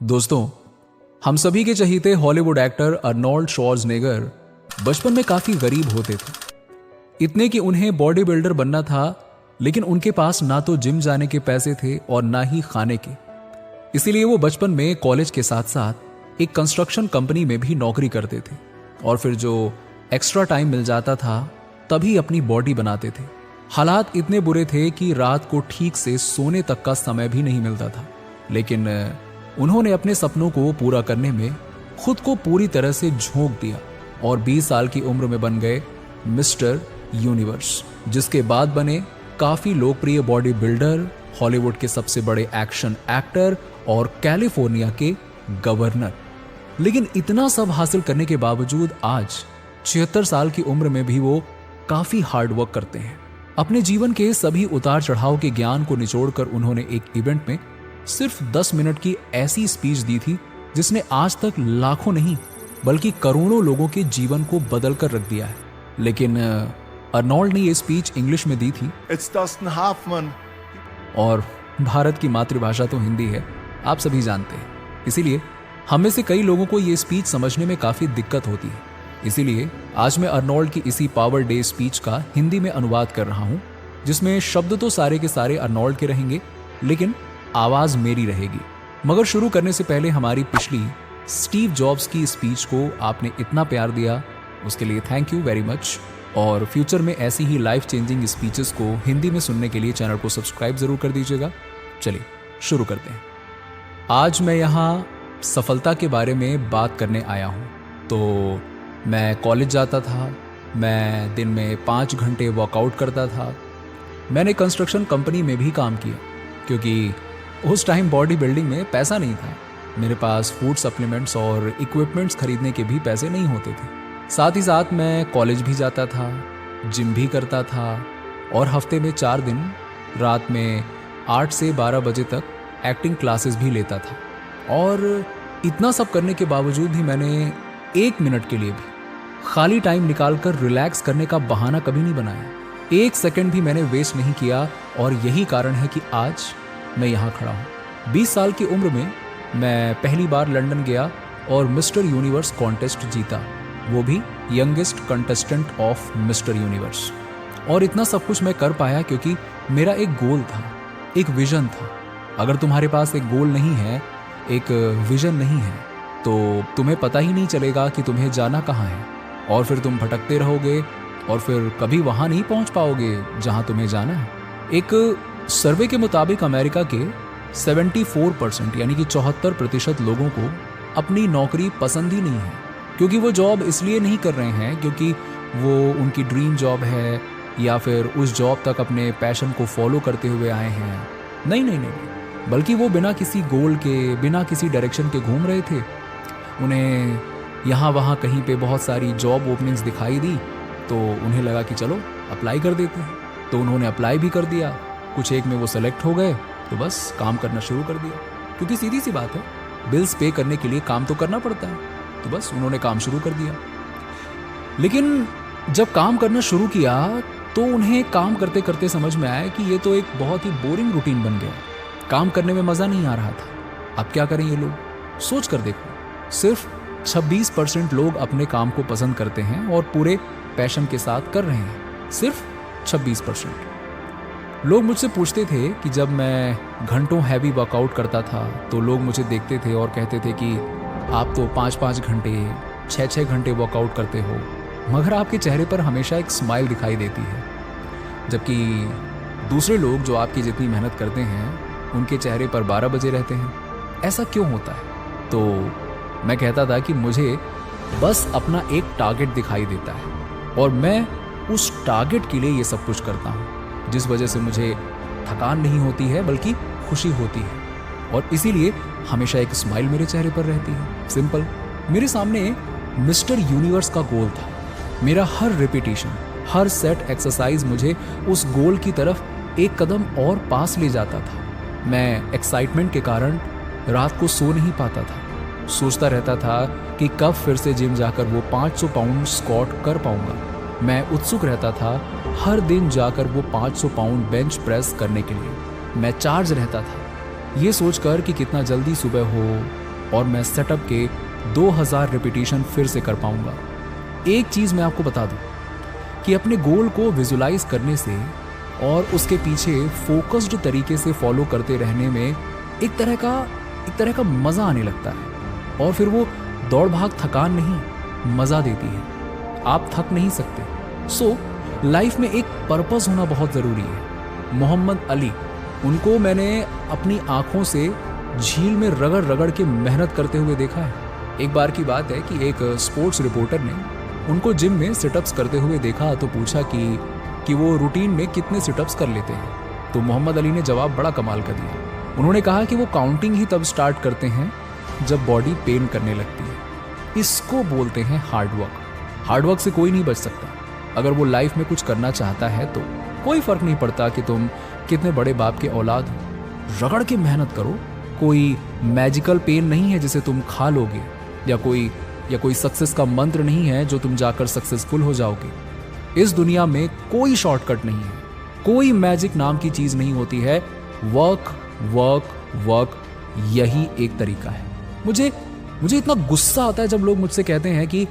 दोस्तों, हम सभी के चहीते हॉलीवुड एक्टर अर्नोल्ड श्वार्ज़नेगर बचपन में काफी गरीब होते थे। इतने कि उन्हें बॉडी बिल्डर बनना था, लेकिन उनके पास ना तो जिम जाने के पैसे थे और ना ही खाने के। इसीलिए वो बचपन में कॉलेज के साथ साथ एक कंस्ट्रक्शन कंपनी में भी नौकरी करते थे और फिर जो एक्स्ट्रा टाइम मिल जाता था तभी अपनी बॉडी बनाते थे। हालात इतने बुरे थे कि रात को ठीक से सोने तक का समय भी नहीं मिलता था, लेकिन उन्होंने अपने सपनों को पूरा करने में खुद को पूरी तरह से झोंक दिया और 20 साल की उम्र में बन गए मिस्टर यूनिवर्स, जिसके बाद बने काफी लोकप्रिय बॉडी बिल्डर, हॉलीवुड के सबसे बड़े एक्शन एक्टर और कैलिफोर्निया के गवर्नर। लेकिन इतना सब हासिल करने के बावजूद आज 76 साल की उम्र में भी वो काफी हार्ड वर्क करते हैं। अपने जीवन के सभी उतार चढ़ाव के ज्ञान को निचोड़कर उन्होंने एक इवेंट में सिर्फ 10 मिनट की ऐसी स्पीच दी थी जिसने आज तक लाखों नहीं बल्कि करोड़ों लोगों के जीवन को बदल कर रख दिया है। लेकिन अर्नोल्ड ने यह स्पीच इंग्लिश में दी थी और भारत की मातृभाषा तो हिंदी है, आप सभी जानते हैं। इसीलिए हम में से कई लोगों को यह स्पीच समझने में काफी दिक्कत होती है। इसीलिए आज मैं अर्नोल्ड की इसी पावर डे स्पीच का हिंदी में अनुवाद कर रहा हूं, जिसमें शब्द तो सारे के सारे अर्नोल्ड के रहेंगे, लेकिन आवाज मेरी रहेगी। मगर शुरू करने से पहले हमारी पिछली स्टीव जॉब्स की स्पीच को आपने इतना प्यार दिया, उसके लिए थैंक यू वेरी मच। और फ्यूचर में ऐसी ही लाइफ चेंजिंग स्पीचेस को हिंदी में सुनने के लिए चैनल को सब्सक्राइब जरूर कर दीजिएगा। चलिए शुरू करते हैं। आज मैं यहाँ सफलता के बारे में बात करने आया हूँ। तो मैं कॉलेज जाता था, मैं दिन में 5 घंटे वर्कआउट करता था। मैंने कंस्ट्रक्शन कंपनी में भी काम किया क्योंकि उस टाइम बॉडी बिल्डिंग में पैसा नहीं था। मेरे पास फूड सप्लीमेंट्स और इक्विपमेंट्स खरीदने के भी पैसे नहीं होते थे। साथ ही साथ मैं कॉलेज भी जाता था, जिम भी करता था और हफ्ते में 4 दिन रात में 8 से 12 बजे तक एक्टिंग क्लासेस भी लेता था। और इतना सब करने के बावजूद भी मैंने 1 मिनट के लिए भी खाली टाइम निकालकर रिलैक्स करने का बहाना कभी नहीं बनाया। 1 सेकंड भी मैंने वेस्ट नहीं किया और यही कारण है कि आज मैं यहाँ खड़ा हूँ। 20 साल की उम्र में मैं पहली बार लंदन गया और मिस्टर यूनिवर्स कॉन्टेस्ट जीता, वो भी youngest contestant of mister universe. और इतना सब कुछ मैं कर पाया क्योंकि मेरा एक गोल था, एक विजन था। अगर तुम्हारे पास एक गोल नहीं है, एक विजन नहीं है, तो तुम्हें पता ही नहीं चलेगा कि तुम्हें जाना कहाँ है और फिर तुम भटकते रहोगे और फिर कभी वहाँ नहीं पहुँच पाओगे जहाँ तुम्हें जाना है। एक सर्वे के मुताबिक अमेरिका के 74% यानी कि 74% लोगों को अपनी नौकरी पसंद ही नहीं है, क्योंकि वो जॉब इसलिए नहीं कर रहे हैं क्योंकि वो उनकी ड्रीम जॉब है या फिर उस जॉब तक अपने पैशन को फॉलो करते हुए आए हैं। नहीं नहीं नहीं, बल्कि वो बिना किसी गोल के, बिना किसी डायरेक्शन के घूम रहे थे। उन्हें यहाँ वहाँ कहीं पे बहुत सारी जॉब ओपनिंग्स दिखाई दी तो उन्हें लगा कि चलो अप्लाई कर देते हैं। तो उन्होंने अप्लाई भी कर दिया, कुछ एक में वो सेलेक्ट हो गए तो बस काम करना शुरू कर दिया, क्योंकि सीधी सी बात है, बिल्स पे करने के लिए काम तो करना पड़ता है। तो बस उन्होंने काम शुरू कर दिया। लेकिन जब काम करना शुरू किया तो उन्हें काम करते करते समझ में आया कि ये तो एक बहुत ही बोरिंग रूटीन बन गया, काम करने में मज़ा नहीं आ रहा था। अब क्या करें ये लोग? सोच कर देखो, सिर्फ 26% लोग अपने काम को पसंद करते हैं और पूरे पैशन के साथ कर रहे हैं, सिर्फ 26%। लोग मुझसे पूछते थे कि जब मैं घंटों हैवी वर्कआउट करता था तो लोग मुझे देखते थे और कहते थे कि आप तो 5-5 घंटे, 6-6 घंटे वर्कआउट करते हो, मगर आपके चेहरे पर हमेशा एक स्माइल दिखाई देती है। जबकि दूसरे लोग जो आपकी जितनी मेहनत करते हैं उनके चेहरे पर 12 बजे रहते हैं। ऐसा क्यों होता है? तो मैं कहता था कि मुझे बस अपना एक टारगेट दिखाई देता है और मैं उस टारगेट के लिए ये सब कुछ करता हूँ, जिस वजह से मुझे थकान नहीं होती है बल्कि खुशी होती है और इसीलिए हमेशा एक स्माइल मेरे चेहरे पर रहती है। सिंपल। मेरे सामने मिस्टर यूनिवर्स का गोल था। मेरा हर रिपीटिशन, हर सेट एक्सरसाइज मुझे उस गोल की तरफ एक कदम और पास ले जाता था। मैं एक्साइटमेंट के कारण रात को सो नहीं पाता था, सोचता रहता था कि कब फिर से जिम जाकर वो 500 पाउंड स्क्वाट कर पाऊंगा। मैं उत्सुक रहता था हर दिन जाकर वो 500 पाउंड बेंच प्रेस करने के लिए। मैं चार्ज रहता था ये सोचकर कि कितना जल्दी सुबह हो, और मैं सेटअप के 2000 रिपीटिशन फिर से कर पाऊंगा। एक चीज़ मैं आपको बता दूं कि अपने गोल को विजुलाइज करने से और उसके पीछे फोकस्ड तरीके से फॉलो करते रहने में एक तरह का मज़ा आने लगता है। और फिर वो दौड़ भाग थकान नहीं, मज़ा देती है। आप थक नहीं सकते। सो लाइफ में एक पर्पस होना बहुत ज़रूरी है। मोहम्मद अली, उनको मैंने अपनी आंखों से झील में रगड़ रगड़ के मेहनत करते हुए देखा है। एक बार की बात है कि एक स्पोर्ट्स रिपोर्टर ने उनको जिम में सिटअप्स करते हुए देखा तो पूछा कि वो रूटीन में कितने सिटअप्स कर लेते हैं। तो मोहम्मद अली ने जवाब बड़ा कमाल का दिया। उन्होंने कहा कि वो काउंटिंग ही तब स्टार्ट करते हैं जब बॉडी पेन करने लगती है। इसको बोलते हैं हार्डवर्क। हार्डवर्क से कोई नहीं बच सकता। अगर वो लाइफ में कुछ करना चाहता है तो कोई फर्क नहीं पड़ता कि तुम कितने बड़े बाप के औलाद हो, रगड़ के मेहनत करो। कोई मैजिकल पेन नहीं है जिसे तुम खा लोगे, या कोई सक्सेस का मंत्र नहीं है जो तुम जाकर सक्सेसफुल हो जाओगे। इस दुनिया में कोई शॉर्टकट नहीं है, कोई मैजिक नाम की चीज नहीं होती है। वर्क वर्क वर्क, यही एक तरीका है। मुझे इतना गुस्सा आता है जब लोग मुझसे कहते हैं कि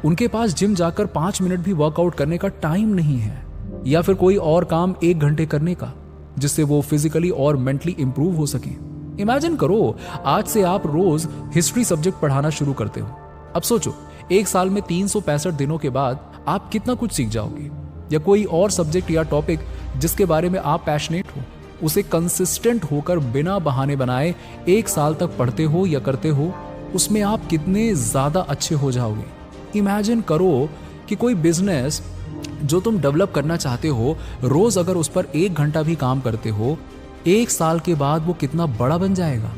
उनके पास जिम जाकर 5 मिनट भी वर्कआउट करने का टाइम नहीं है, या फिर कोई और काम 1 घंटे करने का जिससे वो फिजिकली और मेंटली इंप्रूव हो सके। इमेजिन करो, आज से आप रोज हिस्ट्री सब्जेक्ट पढ़ाना शुरू करते हो। अब सोचो, 1 साल में 365 दिनों के बाद आप कितना कुछ सीख जाओगे। या कोई और सब्जेक्ट या टॉपिक जिसके बारे में आप पैशनेट हो, उसे कंसिस्टेंट होकर बिना बहाने बनाए 1 साल तक पढ़ते हो या करते हो, उसमें आप कितने ज्यादा अच्छे हो जाओगे। इमेजिन करो कि कोई बिजनेस जो तुम डेवलप करना चाहते हो, रोज अगर उस पर 1 घंटा भी काम करते हो, 1 साल के बाद वो कितना बड़ा बन जाएगा,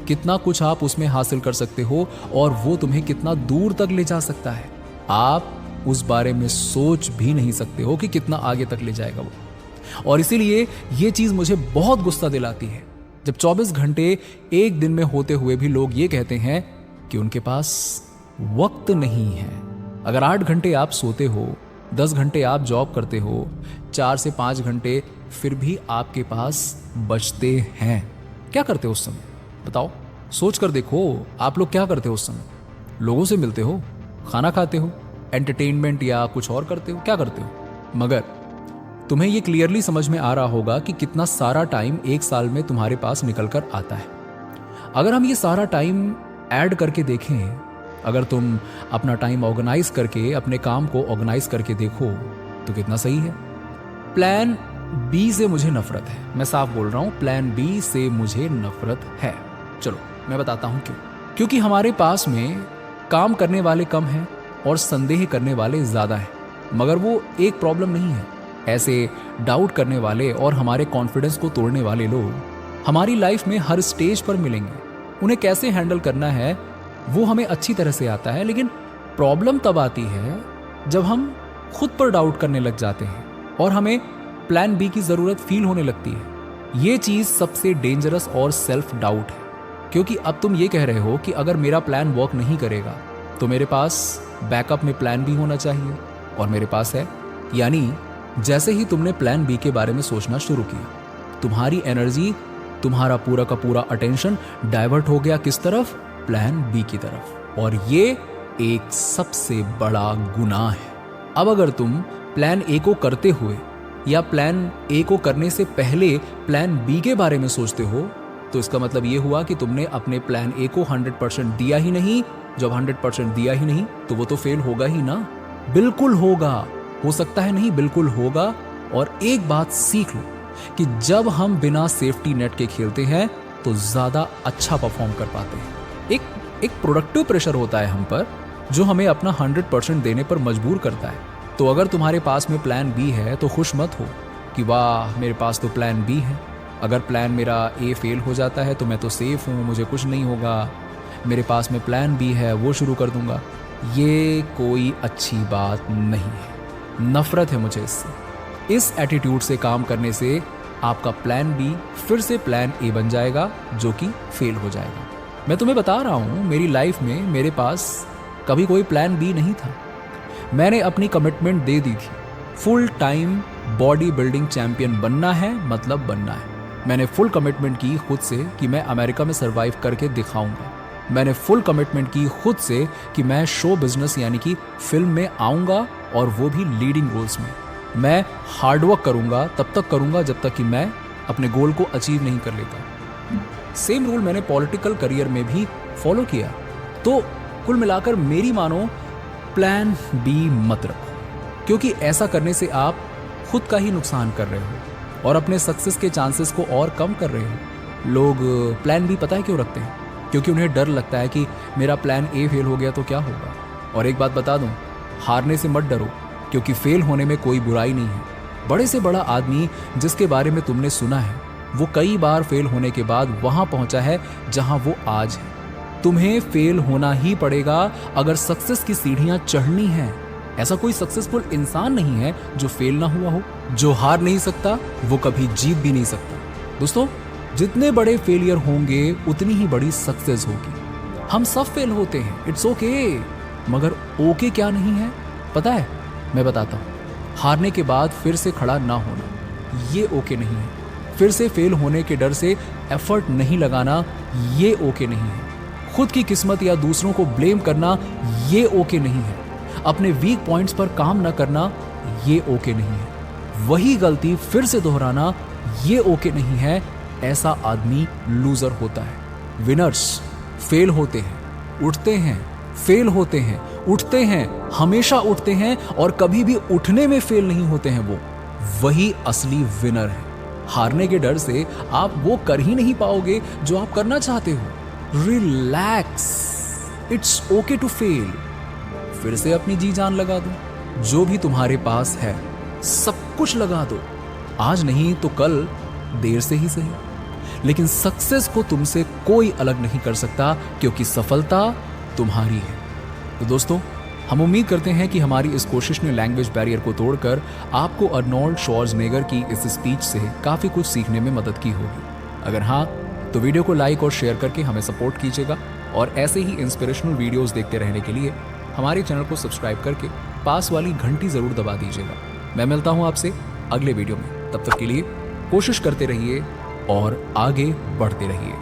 कितना कुछ आप उसमें हासिल कर सकते हो और वो तुम्हें कितना दूर तक ले जा सकता है। आप उस बारे में सोच भी नहीं सकते हो कि कितना आगे तक ले जाएगा वो। और इसीलिए ये चीज मुझे बहुत गुस्सा दिलाती है जब 24 घंटे एक दिन में होते हुए भी लोग ये कहते हैं कि उनके पास वक्त नहीं है। अगर 8 घंटे आप सोते हो, 10 घंटे आप जॉब करते हो, 4 से 5 घंटे फिर भी आपके पास बचते हैं, क्या करते हो उस समय? बताओ, सोच कर देखो, आप लोग क्या करते हो उस समय? लोगों से मिलते हो, खाना खाते हो, एंटरटेनमेंट या कुछ और करते हो, क्या करते हो? मगर तुम्हें यह क्लियरली समझ में आ रहा होगा कि कितना सारा टाइम 1 साल में तुम्हारे पास निकल कर आता है। अगर हम ये सारा टाइम ऐड करके देखें, अगर तुम अपना टाइम ऑर्गेनाइज करके अपने काम को ऑर्गेनाइज करके देखो तो कितना सही है। प्लान बी से मुझे नफरत है, मैं साफ बोल रहा हूं, प्लान बी से मुझे नफरत है। चलो मैं बताता हूं क्यों। क्योंकि हमारे पास में काम करने वाले कम हैं और संदेह करने वाले ज्यादा हैं। मगर वो एक प्रॉब्लम नहीं है। ऐसे डाउट करने वाले और हमारे कॉन्फिडेंस को तोड़ने वाले लोग हमारी लाइफ में हर स्टेज पर मिलेंगे। उन्हें कैसे हैंडल करना है वो हमें अच्छी तरह से आता है, लेकिन प्रॉब्लम तब आती है जब हम खुद पर डाउट करने लग जाते हैं और हमें प्लान बी की जरूरत फील होने लगती है। ये चीज सबसे डेंजरस और सेल्फ डाउट है, क्योंकि अब तुम ये कह रहे हो कि अगर मेरा प्लान वर्क नहीं करेगा तो मेरे पास बैकअप में प्लान बी होना चाहिए, और मेरे पास है। यानी जैसे ही तुमने प्लान बी के बारे में सोचना शुरू किया, तुम्हारी एनर्जी, तुम्हारा पूरा का पूरा अटेंशन डाइवर्ट हो गया किस तरफ? प्लान बी की तरफ। और ये एक सबसे बड़ा गुनाह है। अब अगर तुम प्लान ए को करते हुए या प्लान ए को करने से पहले प्लान बी के बारे में सोचते हो, तो इसका मतलब ये हुआ कि तुमने अपने प्लान ए को 100% दिया ही नहीं। जब 100% दिया ही नहीं तो वो तो फेल होगा ही ना। बिल्कुल होगा, हो सकता है नहीं, बिल्कुल होगा। और एक बात सीख लो कि जब हम बिना सेफ्टी नेट के खेलते हैं तो ज्यादा अच्छा परफॉर्म कर पाते हैं। एक प्रोडक्टिव प्रेशर होता है हम पर जो हमें अपना 100% देने पर मजबूर करता है। तो अगर तुम्हारे पास में प्लान बी है तो खुश मत हो कि वाह मेरे पास तो प्लान बी है। अगर प्लान मेरा ए फेल हो जाता है तो मैं तो सेफ हूँ, मुझे कुछ नहीं होगा। मेरे पास में प्लान बी है, वो शुरू कर दूंगा। ये कोई अच्छी बात नहीं है। नफरत है मुझे इससे। इस एटीट्यूड से काम करने से आपका प्लान बी फिर से प्लान ए बन जाएगा जो कि फेल हो जाएगा। मैं तुम्हें बता रहा हूं, मेरी लाइफ में मेरे पास कभी कोई प्लान बी नहीं था। मैंने अपनी कमिटमेंट दे दी थी, full time body building champion बनना है, मतलब बनना है। मैंने फुल कमिटमेंट की खुद से कि मैं अमेरिका में सर्वाइव करके दिखाऊंगा। मैंने फुल कमिटमेंट की खुद से कि मैं शो बिजनेस यानी कि फिल्म में आऊंगा और वो भी लीडिंग रोल्स में। मैं हार्डवर्क करूंगा, तब तक करूंगा जब तक कि मैं अपने गोल को अचीव नहीं कर लेता। सेम रूल मैंने पॉलिटिकल करियर में भी फॉलो किया। तो कुल मिलाकर मेरी मानो प्लान बी मत रखो, क्योंकि ऐसा करने से आप खुद का ही नुकसान कर रहे हो और अपने सक्सेस के चांसेस को और कम कर रहे हो। लोग प्लान बी पता है क्यों रखते हैं? क्योंकि उन्हें डर लगता है कि मेरा प्लान ए फेल हो गया तो क्या होगा। और एक बात बता दूं, हारने से मत डरो, क्योंकि फेल होने में कोई बुराई नहीं है। बड़े से बड़ा आदमी जिसके बारे में तुमने सुना है, वो कई बार फेल होने के बाद वहां पहुंचा है जहां वो आज है। तुम्हें फेल होना ही पड़ेगा अगर सक्सेस की सीढ़ियां चढ़नी है। ऐसा कोई सक्सेसफुल इंसान नहीं है जो फेल ना हुआ हो। जो हार नहीं सकता वो कभी जीत भी नहीं सकता। दोस्तों, जितने बड़े फेलियर होंगे उतनी ही बड़ी सक्सेस होगी। हम सब फेल होते हैं, इट्स ओके, मगर ओके क्या नहीं है पता है? मैं बताता हूँ। हारने के बाद फिर से खड़ा ना होना, ये ओके नहीं है। फिर से फेल होने के डर से एफर्ट नहीं लगाना, ये ओके नहीं है। खुद की किस्मत या दूसरों को ब्लेम करना, ये ओके नहीं है। अपने वीक पॉइंट्स पर काम न करना, ये ओके नहीं है। वही गलती फिर से दोहराना, ये ओके नहीं है। ऐसा आदमी लूजर होता है। विनर्स फेल होते हैं, उठते हैं, फेल होते हैं, उठते हैं, हमेशा उठते हैं और कभी भी उठने में फेल नहीं होते हैं। वो वही असली विनर है। हारने के डर से आप वो कर ही नहीं पाओगे जो आप करना चाहते हो। Relax, it's okay to fail. फिर से अपनी जी जान लगा दो। जो भी तुम्हारे पास है सब कुछ लगा दो। आज नहीं तो कल, देर से ही सही, लेकिन सक्सेस को तुमसे कोई अलग नहीं कर सकता, क्योंकि सफलता तुम्हारी है। तो दोस्तों, हम उम्मीद करते हैं कि हमारी इस कोशिश ने लैंग्वेज बैरियर को तोड़कर आपको अर्नोल्ड श्वार्ज़नेगर की इस स्पीच से काफ़ी कुछ सीखने में मदद की होगी। अगर हाँ, तो वीडियो को लाइक और शेयर करके हमें सपोर्ट कीजिएगा और ऐसे ही इंस्पिरेशनल वीडियोस देखते रहने के लिए हमारे चैनल को सब्सक्राइब करके पास वाली घंटी ज़रूर दबा दीजिएगा। मैं मिलता हूँ आपसे अगले वीडियो में। तब तक के लिए कोशिश करते रहिए और आगे बढ़ते रहिए।